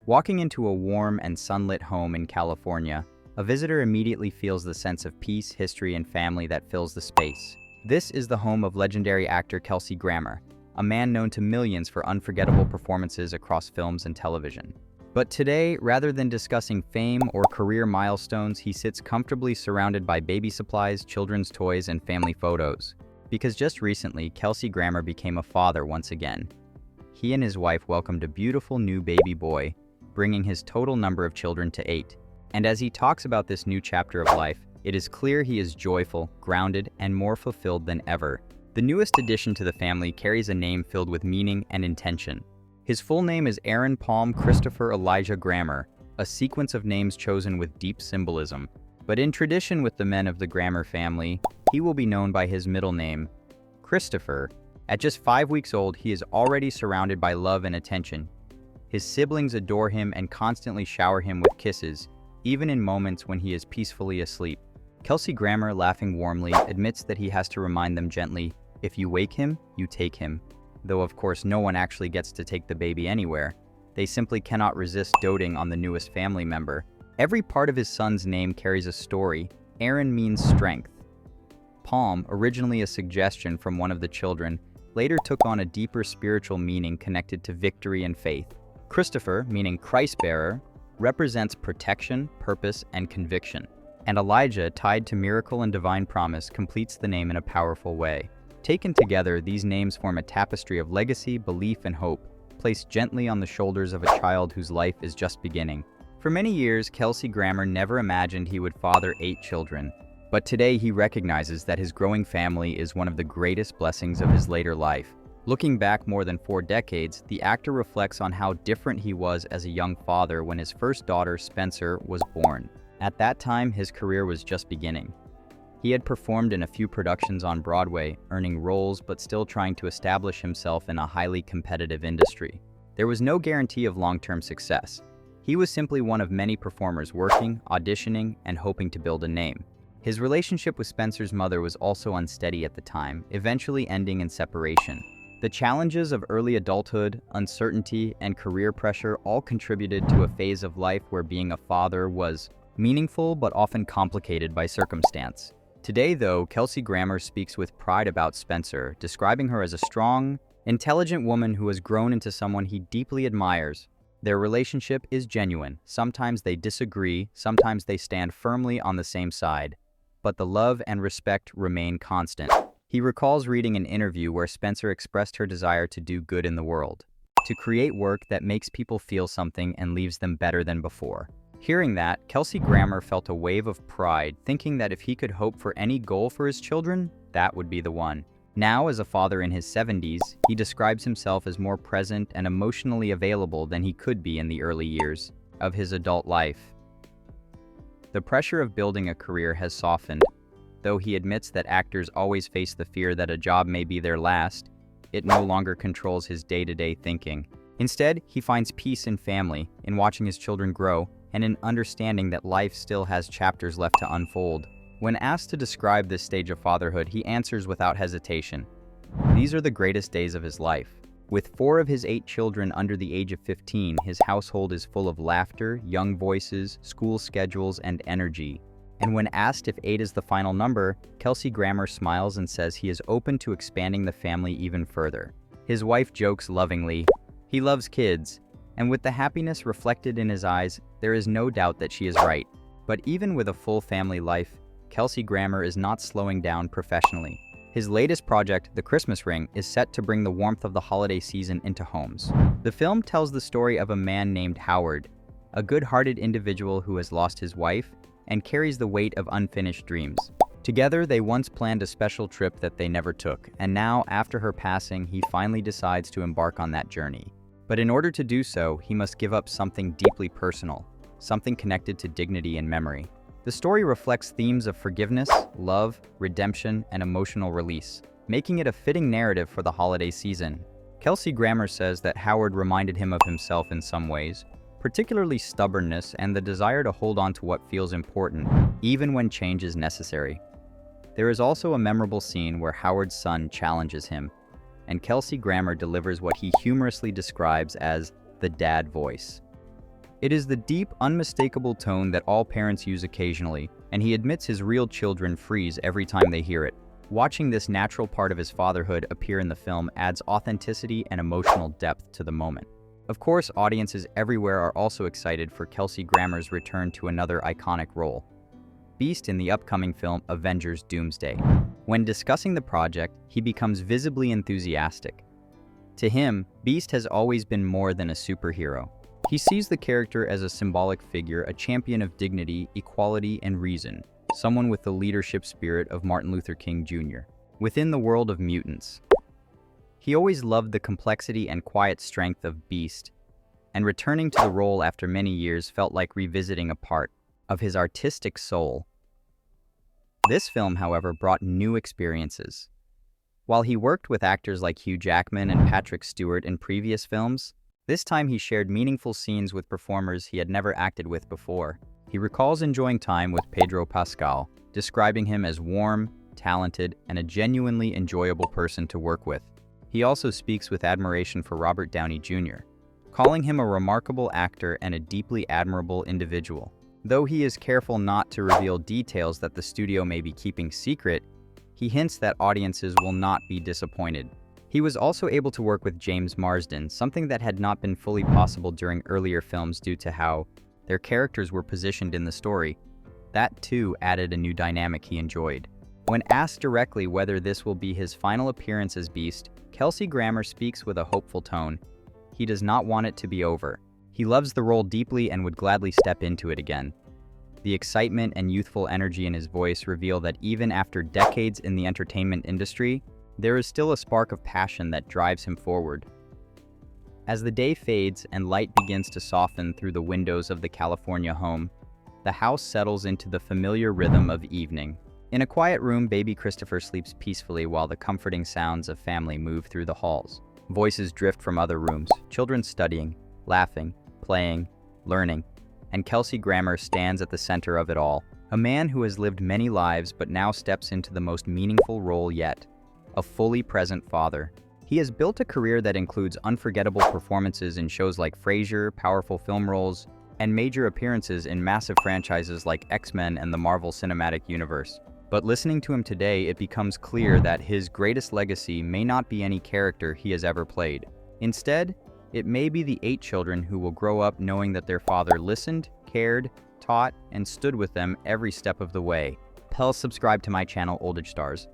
Walking into a warm and sunlit home in California, a visitor immediately feels the sense of peace, history, and family that fills the space. This is the home of legendary actor Kelsey Grammer, a man known to millions for unforgettable performances across films and television. But today, rather than discussing fame or career milestones, he sits comfortably surrounded by baby supplies, children's toys, and family photos. Because just recently, Kelsey Grammer became a father once again. He and his wife welcomed a beautiful new baby boy, bringing his total number of children to 8. And as he talks about this new chapter of life, it is clear he is joyful, grounded, and more fulfilled than ever. The newest addition to the family carries a name filled with meaning and intention. His full name is Aaron Palm Christopher Elijah Grammer, a sequence of names chosen with deep symbolism. But in tradition with the men of the Grammer family, he will be known by his middle name, Christopher. At just 5 weeks old, he is already surrounded by love and attention. His siblings adore him and constantly shower him with kisses, even in moments when he is peacefully asleep. Kelsey Grammer, laughing warmly, admits that he has to remind them gently, "If you wake him, you take him." Though of course no one actually gets to take the baby anywhere. They simply cannot resist doting on the newest family member. Every part of his son's name carries a story. Aaron means strength. Palm, originally a suggestion from one of the children, later took on a deeper spiritual meaning connected to victory and faith. Christopher, meaning Christ-bearer, represents protection, purpose, and conviction. And Elijah, tied to miracle and divine promise, completes the name in a powerful way. Taken together, these names form a tapestry of legacy, belief, and hope, placed gently on the shoulders of a child whose life is just beginning. For many years, Kelsey Grammer never imagined he would father 8 children. But today he recognizes that his growing family is one of the greatest blessings of his later life. Looking back more than 4 decades, the actor reflects on how different he was as a young father when his first daughter, Spencer, was born. At that time, his career was just beginning. He had performed in a few productions on Broadway, earning roles but still trying to establish himself in a highly competitive industry. There was no guarantee of long-term success. He was simply one of many performers working, auditioning, and hoping to build a name. His relationship with Spencer's mother was also unsteady at the time, eventually ending in separation. The challenges of early adulthood, uncertainty, and career pressure all contributed to a phase of life where being a father was meaningful but often complicated by circumstance. Today, though, Kelsey Grammer speaks with pride about Spencer, describing her as a strong, intelligent woman who has grown into someone he deeply admires. Their relationship is genuine. Sometimes they disagree, sometimes they stand firmly on the same side, but the love and respect remain constant. He recalls reading an interview where Spencer expressed her desire to do good in the world, to create work that makes people feel something and leaves them better than before. Hearing that, Kelsey Grammer felt a wave of pride, thinking that if he could hope for any goal for his children, that would be the one. Now, as a father in his 70s, he describes himself as more present and emotionally available than he could be in the early years of his adult life. The pressure of building a career has softened. Though he admits that actors always face the fear that a job may be their last, it no longer controls his day-to-day thinking. Instead, he finds peace in family, in watching his children grow, and in understanding that life still has chapters left to unfold. When asked to describe this stage of fatherhood, he answers without hesitation. These are the greatest days of his life. With 4 of his 8 children under the age of 15, his household is full of laughter, young voices, school schedules, and energy. And when asked if 8 is the final number, Kelsey Grammer smiles and says he is open to expanding the family even further. His wife jokes lovingly, "He loves kids," and with the happiness reflected in his eyes, there is no doubt that she is right. But even with a full family life, Kelsey Grammer is not slowing down professionally. His latest project, The Christmas Ring, is set to bring the warmth of the holiday season into homes. The film tells the story of a man named Howard, a good-hearted individual who has lost his wife and carries the weight of unfinished dreams. Together, they once planned a special trip that they never took, and now, after her passing, he finally decides to embark on that journey. But in order to do so, he must give up something deeply personal, something connected to dignity and memory. The story reflects themes of forgiveness, love, redemption, and emotional release, making it a fitting narrative for the holiday season. Kelsey Grammer says that Howard reminded him of himself in some ways, particularly stubbornness and the desire to hold on to what feels important, even when change is necessary. There is also a memorable scene where Howard's son challenges him, and Kelsey Grammer delivers what he humorously describes as the dad voice. It is the deep, unmistakable tone that all parents use occasionally, and he admits his real children freeze every time they hear it. Watching this natural part of his fatherhood appear in the film adds authenticity and emotional depth to the moment. Of course, audiences everywhere are also excited for Kelsey Grammer's return to another iconic role, Beast in the upcoming film Avengers Doomsday. When discussing the project, he becomes visibly enthusiastic. To him, Beast has always been more than a superhero. He sees the character as a symbolic figure, a champion of dignity, equality, and reason, someone with the leadership spirit of Martin Luther King Jr. Within the world of mutants, he always loved the complexity and quiet strength of Beast, and returning to the role after many years felt like revisiting a part of his artistic soul. This film, however, brought new experiences. While he worked with actors like Hugh Jackman and Patrick Stewart in previous films, this time he shared meaningful scenes with performers he had never acted with before. He recalls enjoying time with Pedro Pascal, describing him as warm, talented, and a genuinely enjoyable person to work with. He also speaks with admiration for Robert Downey Jr., calling him a remarkable actor and a deeply admirable individual. Though he is careful not to reveal details that the studio may be keeping secret, he hints that audiences will not be disappointed. He was also able to work with James Marsden, something that had not been fully possible during earlier films due to how their characters were positioned in the story. That too added a new dynamic he enjoyed. When asked directly whether this will be his final appearance as Beast, Kelsey Grammer speaks with a hopeful tone. He does not want it to be over. He loves the role deeply and would gladly step into it again. The excitement and youthful energy in his voice reveal that even after decades in the entertainment industry, there is still a spark of passion that drives him forward. As the day fades and light begins to soften through the windows of the California home, the house settles into the familiar rhythm of evening. In a quiet room, baby Christopher sleeps peacefully while the comforting sounds of family move through the halls. Voices drift from other rooms, children studying, laughing, playing, learning, and Kelsey Grammer stands at the center of it all. A man who has lived many lives but now steps into the most meaningful role yet, a fully present father. He has built a career that includes unforgettable performances in shows like Frasier, powerful film roles, and major appearances in massive franchises like X-Men and the Marvel Cinematic Universe. But listening to him today, it becomes clear that his greatest legacy may not be any character he has ever played. Instead, it may be the 8 children who will grow up knowing that their father listened, cared, taught, and stood with them every step of the way. Please subscribe to my channel, Oldage Stars.